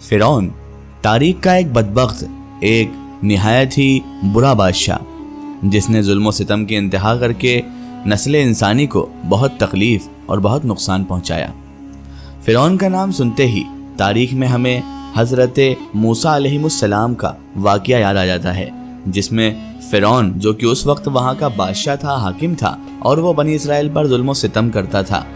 फिरौन तारीख का एक बदबख्त, एक निहायत ही बुरा बादशाह जिसने जुल्म सितम की इंतहा करके नस्ल इंसानी को बहुत तकलीफ और बहुत नुकसान पहुंचाया। फिरौन का नाम सुनते ही तारीख में हमें हज़रत मूसा अलैहिस्सलाम का वाक़या याद आ जाता है, जिसमें फिरौन जो कि उस वक्त वहाँ का बादशाह था, हाकिम था, और वो बनी इसराइल पर जुल्म सितम करता था।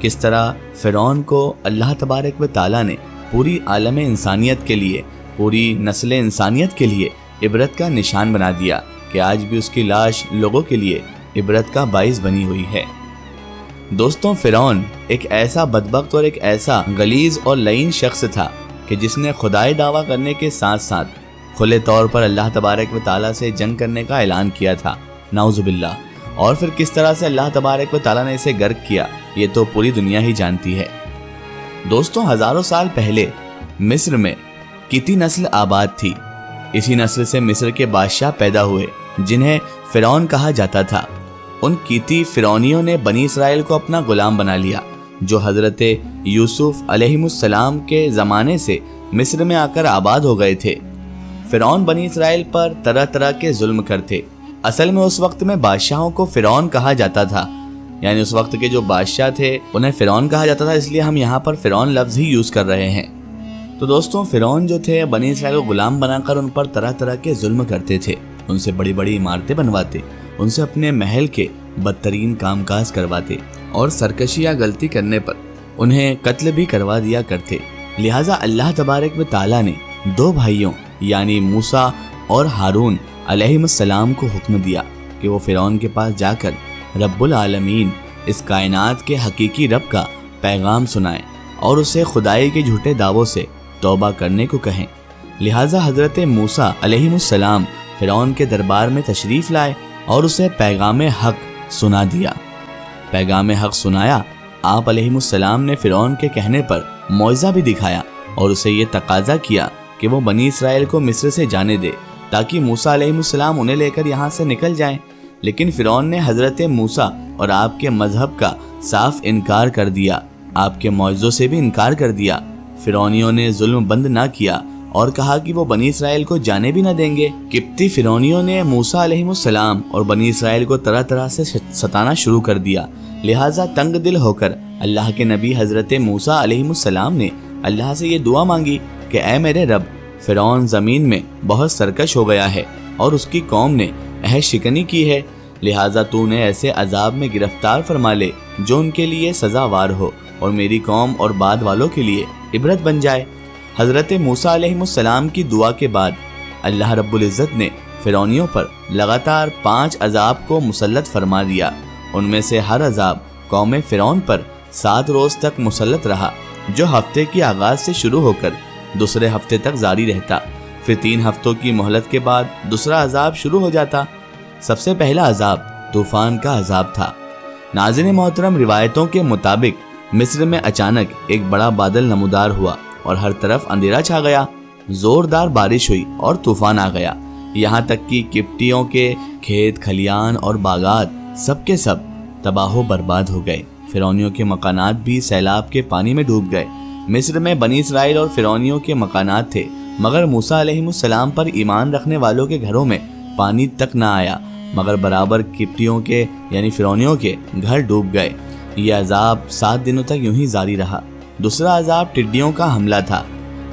किस तरह फिरौन को अल्लाह तबारक व तआला ने पूरी आलम इंसानियत के लिए, पूरी नस्ल इंसानियत के लिए इबरत का निशान बना दिया कि आज भी उसकी लाश लोगों के लिए इबरत का बाइस बनी हुई है। दोस्तों, फिरौन एक ऐसा बदबख्त और एक ऐसा गलीज और लईन शख्स था कि जिसने खुदाई दावा करने के साथ साथ खुले तौर पर अल्लाह तबारक व तआला से जंग करने का ऐलान किया था, नाउजुबिल्लाह। और फिर किस तरह से अल्लाह तबारक व तआला ने इसे गर्क किया, ये तो पूरी दुनिया ही जानती है। दोस्तों, हज़ारों साल पहले मिस्र में किती नस्ल आबाद थी। इसी नस्ल से मिस्र के बादशाह पैदा हुए जिन्हें फिरौन कहा जाता था। उन कीती फिरौनियों ने बनी इसराइल को अपना गुलाम बना लिया, जो हज़रत यूसुफ अलैहिस्सलाम के ज़माने से मिस्र में आकर आबाद हो गए थे। फिरौन बनी इसराइल पर तरह तरह के जुल्म करते। असल में उस वक्त में बादशाहों को फिरौन कहा जाता था, यानी उस वक्त के जो बादशाह थे उन्हें फिरौन कहा जाता था, इसलिए हम यहाँ पर फिरौन लफ्ज़ ही यूज़ कर रहे हैं। तो दोस्तों, फिरौन जो थे बनी इसराइल को गुलाम बनाकर उन पर तरह तरह के जुल्म करते थे। उनसे बड़ी बड़ी इमारतें बनवाते, उनसे अपने महल के बदतरीन कामकाज करवाते और सरकशी या गलती करने पर उन्हें कत्ल भी करवा दिया करते। लिहाजा अल्लाह तबारक व तआला ने दो भाइयों यानी मूसा और हारून अलैहिस्सलाम को हुक्म दिया कि वो फिरौन के पास जाकर रब्बुल आलमीन, इस कायनात के हकीकी रब का पैगाम सुनाएं और उसे खुदाई के झूठे दावों से तौबा करने को कहें। लिहाजा हज़रत मूसा अलैहिस्सलाम फिरौन के दरबार में तशरीफ़ लाए और उसे पैगाम हक सुना दिया। पैगाम हक सुनाया। आप अलैहिस्सलाम ने फिरौन के कहने पर मौइज़ा भी दिखाया और उसे ये तकाजा किया कि वो बनी इसराइल को मिस्र से जाने दे ताकि मूसा अलैहिस्सलाम उन्हें लेकर यहाँ से निकल जाएं। लेकिन फिरौन ने हज़रत मूसा और आपके मजहब का साफ इनकार कर दिया, आपके मौइज़ों से भी इनकार कर दिया। फिरौनियों ने जुल्म बंद ना किया और कहा कि वो बनी इसराइल को जाने भी न देंगे। किप्ती फिरौनियों ने मूसा अलैहिस्सलाम और बनी इसराइल को तरह तरह से सताना शुरू कर दिया। लिहाजा तंग दिल होकर अल्लाह के नबी हज़रत मूसा अलैहिस्सलाम ने अल्लाह से ये दुआ मांगी कि ऐ मेरे रब, फिरौन ज़मीन में बहुत सरकश हो गया है और उसकी कौम ने अहद शिकनी की है। लिहाजा तू ने ऐसे अजाब में गिरफ्तार फरमा ले जो उनके लिए सज़ावार हो और मेरी कौम और बाद वालों के लिए इबरत बन जाए। हज़रत मूसा अलैहिस्सलाम की दुआ के बाद अल्लाह रब्बुल इज़्ज़त ने फिरौनियों पर लगातार 5 अजाब को मुसल्लत फरमा दिया। उनमें से हर अजाब कौम फिरौन पर 7 रोज़ तक मुसल्लत रहा, जो हफ्ते की आगाज़ से शुरू होकर दूसरे हफ्ते तक जारी रहता। फिर 3 हफ्तों की मोहलत के बाद दूसरा अजाब शुरू हो जाता। सबसे पहला अजाब तूफ़ान का अजाब था। नाज़रीन मोहतरम, रिवायतों के मुताबिक मिस्र में अचानक एक बड़ा बादल नमूदार हुआ और हर तरफ अंधेरा छा गया। जोरदार बारिश हुई और तूफान आ गया। यहाँ तक कि किप्टियों के खेत खलियान और बागात सबके सब तबाह बर्बाद हो गए। फिरौनियों के मकानात भी सैलाब के पानी में डूब गए। मिस्र में बनी इसराइल और फिरौनियों के मकानात थे, मगर मूसा अलैहिस्सलाम पर ईमान रखने वालों के घरों में पानी तक न आया, मगर बराबर किप्टियों के यानी फिरौनियों के घर डूब गए। यह अजाब 7 दिनों तक यूं ही जारी रहा। दूसरा अजाब टिड्डियों का हमला था।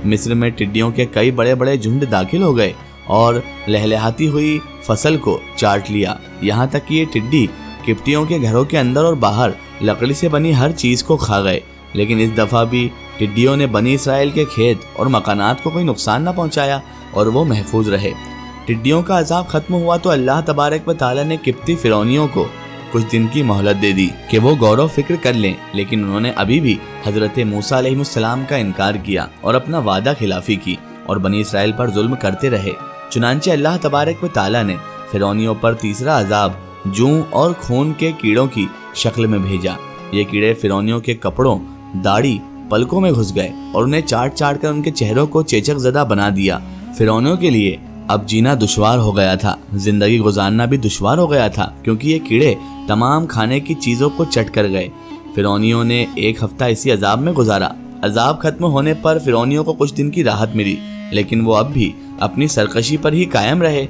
मिस्र में टिड्डियों के कई बड़े बड़े झुंड दाखिल हो गए और लहलहाती हुई फसल को चाट लिया। यहाँ तक कि ये टिड्डी किप्टियों के घरों के अंदर और बाहर लकड़ी से बनी हर चीज़ को खा गए। लेकिन इस दफ़ा भी टिड्डियों ने बनी इसराइल के खेत और मकानात को कोई नुकसान न पहुँचाया और वो महफूज रहे। टिड्डियों का अजाब खत्म हुआ तो अल्लाह तबारक व तआला ने किप्ती फिरौनियों को कुछ दिन की मोहलत दे दी कि वो गौरव फिक्र कर लें, लेकिन उन्होंने अभी भी हज़रत मूसा अलैहिस्सलाम का इनकार किया और अपना वादा खिलाफी की और बनी इसराइल पर जुल्म करते रहे। चुनांचे अल्लाह तबारक व तआला ने फिरौनियों पर तीसरा अजाब जूं और खून के कीड़ों की शक्ल में भेजा। ये कीड़े फिरौनियों के कपड़ों, दाढ़ी, पलकों में घुस गए और उन्हें चाट चाट कर उनके चेहरों को चेचक ज़दा बना दिया। फिरौनियों के लिए अब जीना दुश्वार हो गया था, जिंदगी गुजारना भी दुश्वार हो गया था, क्योंकि ये कीड़े तमाम खाने की चीज़ों को चट कर गए। फिरौनियों ने 1 हफ्ता इसी अजाब में गुजारा عذاب ختم ہونے پر فرعونیوں کو کچھ دن کی راحت ملی، لیکن وہ اب بھی اپنی سرکشی پر ہی قائم رہے۔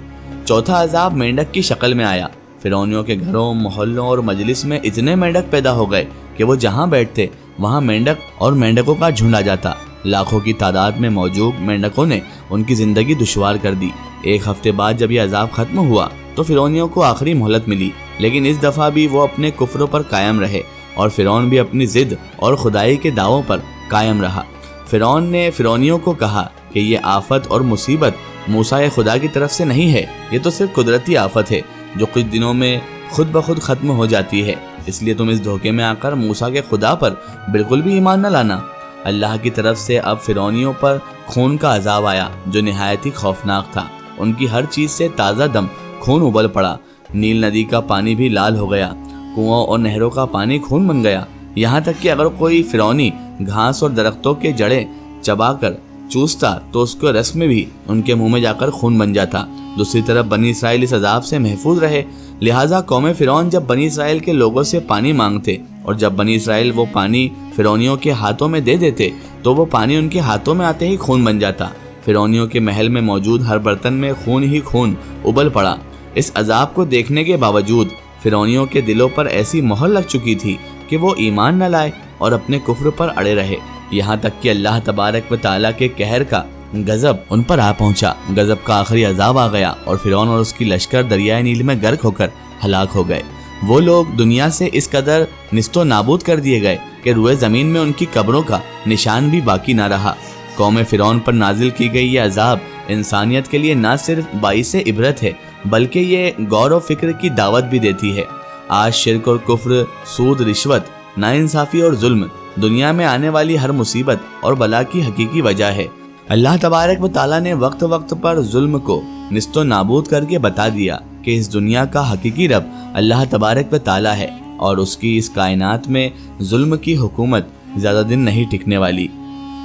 چوتھا عذاب مینڈک کی شکل میں آیا۔ فرعونیوں کے گھروں، محلوں اور مجلس میں اتنے مینڈک پیدا ہو گئے کہ وہ جہاں بیٹھتے وہاں مینڈک اور مینڈکوں کا جھنڈ آ جاتا۔ لاکھوں کی تعداد میں موجود مینڈکوں نے ان کی زندگی دشوار کر دی۔ ایک ہفتے بعد جب یہ عذاب ختم ہوا تو فرعونیوں کو آخری مہلت ملی، لیکن اس دفعہ بھی وہ اپنے کفروں پر قائم رہے اور فرعون بھی اپنی ضد اور خدائی کے دعووں پر قائم رہا۔ فرعون نے فرعونیوں کو کہا کہ یہ آفت اور مصیبت موسیٰ خدا کی طرف سے نہیں ہے، یہ تو صرف قدرتی آفت ہے جو کچھ دنوں میں خود بخود ختم ہو جاتی ہے، اس لیے تم اس دھوکے میں آ کر موسیٰ کے خدا پر بالکل بھی ایمان نہ لانا۔ اللہ کی طرف سے اب فرعونیوں پر خون کا عذاب آیا جو نہایت ہی خوفناک تھا۔ ان کی ہر چیز سے تازہ دم خون ابل پڑا۔ نیل ندی کا پانی بھی لال ہو گیا، کنووں اور نہروں کا پانی خون بن گیا، یہاں تک کہ اگر کوئی فرعونی گھاس اور درختوں کے جڑیں چبا کر چوستا تو اس کے رس میں بھی ان کے منہ میں جا کر خون بن جاتا۔ دوسری طرف بنی اسرائیل اس عذاب سے محفوظ رہے، لہٰذا قوم فرعون جب بنی اسرائیل کے لوگوں سے پانی مانگتے اور جب بنی اسرائیل وہ پانی فرعونیوں کے ہاتھوں میں دے دیتے تو وہ پانی ان کے ہاتھوں میں آتے ہی خون بن جاتا۔ فرعونیوں کے محل میں موجود ہر برتن میں خون ہی خون ابل پڑا۔ اس عذاب کو دیکھنے کے باوجود فرعونیوں کے دلوں پر ایسی مہر لگ چکی تھی کہ وہ ایمان نہ لائے اور اپنے کفر پر اڑے رہے، یہاں تک کہ اللہ تبارک و تعالیٰ کے قہر کا غضب ان پر آ پہنچا۔ غضب کا آخری عذاب آ گیا اور فرعون اور اس کی لشکر دریائے نیل میں غرق ہو کر ہلاک ہو گئے۔ وہ لوگ دنیا سے اس قدر نیست و نابود کر دیے گئے کہ روئے زمین میں ان کی قبروں کا نشان بھی باقی نہ رہا۔ قوم فرعون پر نازل کی گئی یہ عذاب انسانیت کے لیے نہ صرف باعث عبرت ہے بلکہ یہ غور و فکر کی دعوت بھی دیتی ہے۔ آج شرک اور کفر، سود، رشوت، ناانصافی اور ظلم دنیا میں آنے والی ہر مصیبت اور بلا کی حقیقی وجہ ہے۔ اللہ تبارک و تعالیٰ نے وقت وقت پر ظلم کو نیست و نابود کر کے بتا دیا کہ اس دنیا کا حقیقی رب اللہ تبارک و تعالیٰ ہے اور اس کی اس کائنات میں ظلم کی حکومت زیادہ دن نہیں ٹکنے والی۔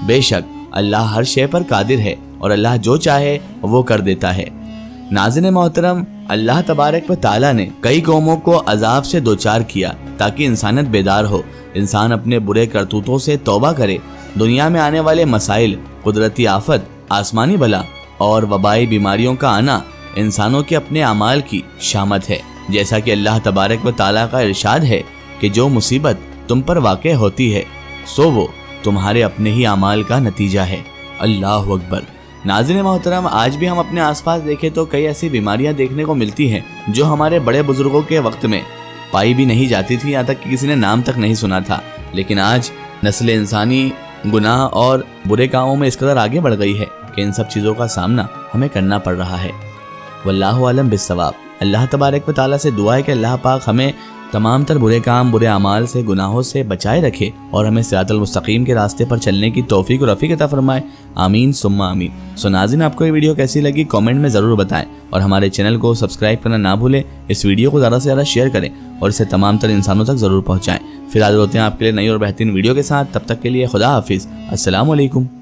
بے شک اللہ ہر شے پر قادر ہے اور اللہ جو چاہے وہ کر دیتا ہے۔ ناظرین محترم، اللہ تبارک و تعالیٰ نے کئی قوموں کو عذاب سے دوچار کیا تاکہ انسانیت بیدار ہو، انسان اپنے برے کرتوتوں سے توبہ کرے۔ دنیا میں آنے والے مسائل، قدرتی آفت، آسمانی بلا اور وبائی بیماریوں کا آنا انسانوں کے اپنے اعمال کی شامت ہے، جیسا کہ اللہ تبارک و تعالیٰ کا ارشاد ہے کہ جو مصیبت تم پر واقع ہوتی ہے سو وہ تمہارے اپنے ہی اعمال کا نتیجہ ہے۔ اللہ اکبر۔ ناظرین محترم، آج بھی ہم اپنے آس پاس دیکھیں تو کئی ایسی بیماریاں دیکھنے کو ملتی ہیں جو ہمارے بڑے بزرگوں کے وقت میں پائی بھی نہیں جاتی تھی، یہاں تک کہ کسی نے نام تک نہیں سنا تھا، لیکن آج نسل انسانی گناہ اور برے کاموں میں اس قدر آگے بڑھ گئی ہے کہ ان سب چیزوں کا سامنا ہمیں کرنا پڑ رہا ہے۔ واللہ عالم بالصواب۔ اللہ تبارک و تعالیٰ سے دعا ہے کہ اللہ پاک ہمیں تمام تر برے کام، برے اعمال سے، گناہوں سے بچائے رکھے اور ہمیں صراط المستقیم کے راستے پر چلنے کی توفیق اور رفیق عطا فرمائے۔ آمین ثم آمین۔ ناظرین، آپ کو یہ ویڈیو کیسی لگی کامنٹ میں ضرور بتائیں اور ہمارے چینل کو سبسکرائب کرنا نہ بھولیں۔ اس ویڈیو کو زیادہ سے زیادہ شیئر کریں اور اسے تمام تر انسانوں تک ضرور پہنچائیں۔ پھر حاضر ہوتے ہیں آپ کے لیے نئی اور بہترین ویڈیو کے ساتھ، تب تک کے لیے خدا حافظ۔ السلام علیکم۔